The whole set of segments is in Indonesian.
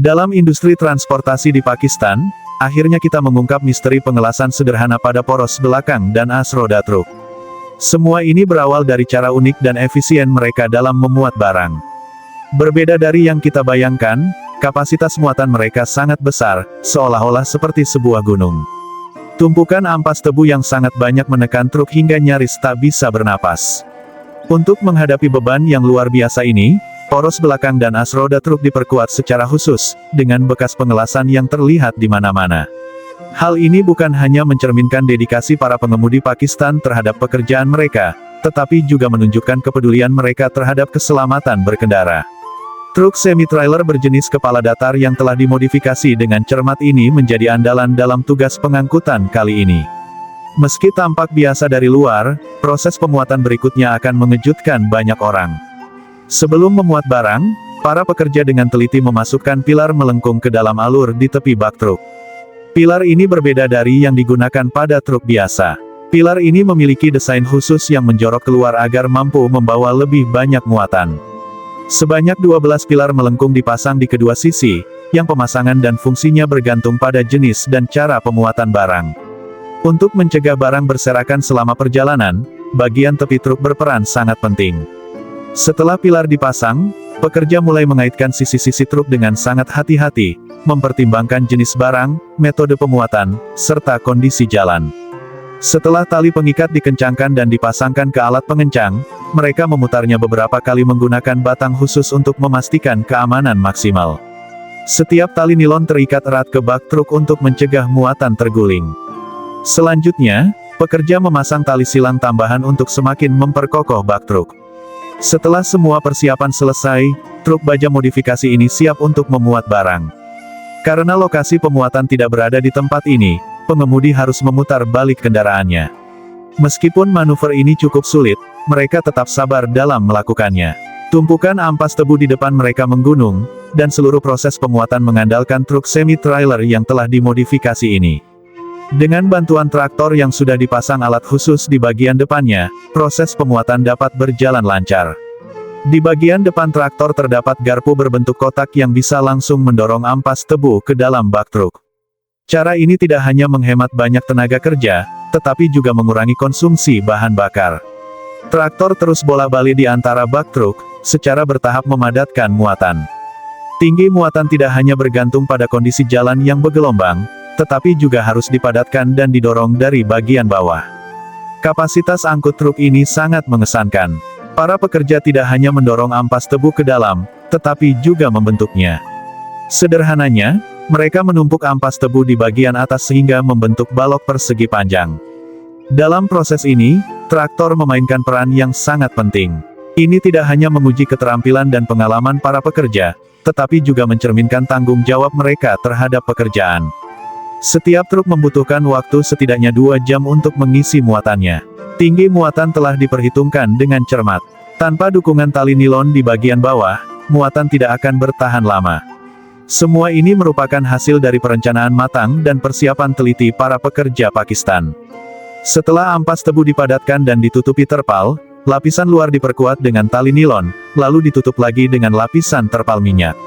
Dalam industri transportasi di Pakistan, akhirnya kita mengungkap misteri pengelasan sederhana pada poros belakang dan as roda truk. Semua ini berawal dari cara unik dan efisien mereka dalam memuat barang. Berbeda dari yang kita bayangkan, kapasitas muatan mereka sangat besar, seolah-olah seperti sebuah gunung. Tumpukan ampas tebu yang sangat banyak menekan truk hingga nyaris tak bisa bernapas. Untuk menghadapi beban yang luar biasa ini, poros belakang dan as roda truk diperkuat secara khusus, dengan bekas pengelasan yang terlihat di mana-mana. Hal ini bukan hanya mencerminkan dedikasi para pengemudi Pakistan terhadap pekerjaan mereka, tetapi juga menunjukkan kepedulian mereka terhadap keselamatan berkendara. Truk semi-trailer berjenis kepala datar yang telah dimodifikasi dengan cermat ini menjadi andalan dalam tugas pengangkutan kali ini. Meski tampak biasa dari luar, proses pemuatan berikutnya akan mengejutkan banyak orang. Sebelum memuat barang, para pekerja dengan teliti memasukkan pilar melengkung ke dalam alur di tepi bak truk. Pilar ini berbeda dari yang digunakan pada truk biasa. Pilar ini memiliki desain khusus yang menjorok keluar agar mampu membawa lebih banyak muatan. Sebanyak 12 pilar melengkung dipasang di kedua sisi, yang pemasangan dan fungsinya bergantung pada jenis dan cara pemuatan barang. Untuk mencegah barang berserakan selama perjalanan, bagian tepi truk berperan sangat penting. Setelah pilar dipasang, pekerja mulai mengaitkan sisi-sisi truk dengan sangat hati-hati, mempertimbangkan jenis barang, metode pemuatan, serta kondisi jalan. Setelah tali pengikat dikencangkan dan dipasangkan ke alat pengencang, mereka memutarnya beberapa kali menggunakan batang khusus untuk memastikan keamanan maksimal. Setiap tali nilon terikat erat ke bak truk untuk mencegah muatan terguling. Selanjutnya, pekerja memasang tali silang tambahan untuk semakin memperkokoh bak truk. Setelah semua persiapan selesai, truk baja modifikasi ini siap untuk memuat barang. Karena lokasi pemuatan tidak berada di tempat ini, pengemudi harus memutar balik kendaraannya. Meskipun manuver ini cukup sulit, mereka tetap sabar dalam melakukannya. Tumpukan ampas tebu di depan mereka menggunung, dan seluruh proses pemuatan mengandalkan truk semi-trailer yang telah dimodifikasi ini. Dengan bantuan traktor yang sudah dipasang alat khusus di bagian depannya, proses pemuatan dapat berjalan lancar. Di bagian depan traktor terdapat garpu berbentuk kotak yang bisa langsung mendorong ampas tebu ke dalam bak truk. Cara ini tidak hanya menghemat banyak tenaga kerja, tetapi juga mengurangi konsumsi bahan bakar. Traktor terus bolak-balik di antara bak truk, secara bertahap memadatkan muatan. Tinggi muatan tidak hanya bergantung pada kondisi jalan yang bergelombang, tetapi juga harus dipadatkan dan didorong dari bagian bawah. Kapasitas angkut truk ini sangat mengesankan. Para pekerja tidak hanya mendorong ampas tebu ke dalam, tetapi juga membentuknya. Sederhananya, mereka menumpuk ampas tebu di bagian atas sehingga membentuk balok persegi panjang. Dalam proses ini, traktor memainkan peran yang sangat penting. Ini tidak hanya menguji keterampilan dan pengalaman para pekerja, tetapi juga mencerminkan tanggung jawab mereka terhadap pekerjaan. Setiap truk membutuhkan waktu setidaknya 2 jam untuk mengisi muatannya. Tinggi muatan telah diperhitungkan dengan cermat. Tanpa dukungan tali nilon di bagian bawah, muatan tidak akan bertahan lama. Semua ini merupakan hasil dari perencanaan matang dan persiapan teliti para pekerja Pakistan. Setelah ampas tebu dipadatkan dan ditutupi terpal, lapisan luar diperkuat dengan tali nilon, lalu ditutup lagi dengan lapisan terpal minyak.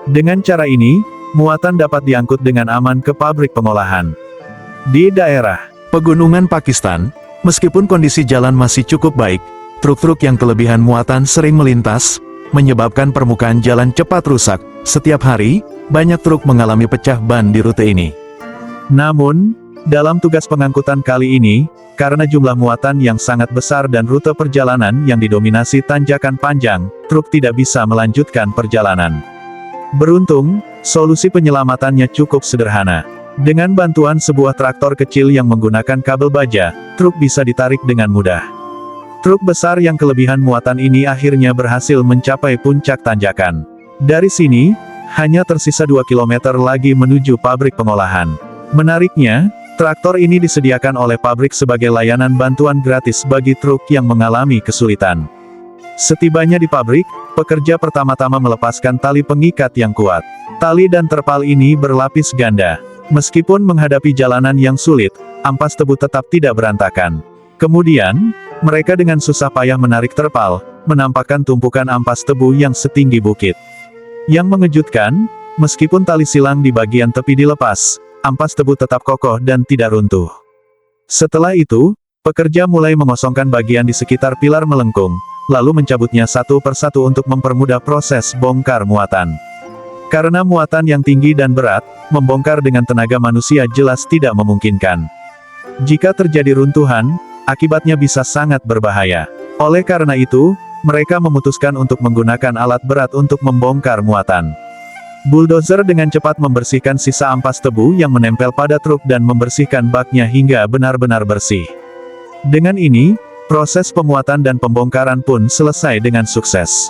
Dengan cara ini, muatan dapat diangkut dengan aman ke pabrik pengolahan. Di daerah pegunungan Pakistan, meskipun kondisi jalan masih cukup baik, truk-truk yang kelebihan muatan sering melintas, menyebabkan permukaan jalan cepat rusak. Setiap hari, banyak truk mengalami pecah ban di rute ini. Namun, dalam tugas pengangkutan kali ini, karena jumlah muatan yang sangat besar dan rute perjalanan yang didominasi tanjakan panjang, truk tidak bisa melanjutkan perjalanan. Beruntung, solusi penyelamatannya cukup sederhana. Dengan bantuan sebuah traktor kecil yang menggunakan kabel baja, truk bisa ditarik dengan mudah. Truk besar yang kelebihan muatan ini akhirnya berhasil mencapai puncak tanjakan. Dari sini, hanya tersisa 2 km lagi menuju pabrik pengolahan. Menariknya, traktor ini disediakan oleh pabrik sebagai layanan bantuan gratis bagi truk yang mengalami kesulitan. Setibanya di pabrik, pekerja pertama-tama melepaskan tali pengikat yang kuat. Tali dan terpal ini berlapis ganda. Meskipun menghadapi jalanan yang sulit, ampas tebu tetap tidak berantakan. Kemudian, mereka dengan susah payah menarik terpal, menampakkan tumpukan ampas tebu yang setinggi bukit. Yang mengejutkan, Meskipun tali silang di bagian tepi dilepas, ampas tebu tetap kokoh dan tidak runtuh. Setelah itu, pekerja mulai mengosongkan bagian di sekitar pilar melengkung, lalu mencabutnya satu persatu untuk mempermudah proses bongkar muatan. Karena muatan yang tinggi dan berat, membongkar dengan tenaga manusia jelas tidak memungkinkan. Jika terjadi runtuhan, akibatnya bisa sangat berbahaya. Oleh karena itu, mereka memutuskan untuk menggunakan alat berat untuk membongkar muatan. Bulldozer dengan cepat membersihkan sisa ampas tebu yang menempel pada truk dan membersihkan baknya hingga benar-benar bersih. Dengan ini, proses pemuatan dan pembongkaran pun selesai dengan sukses.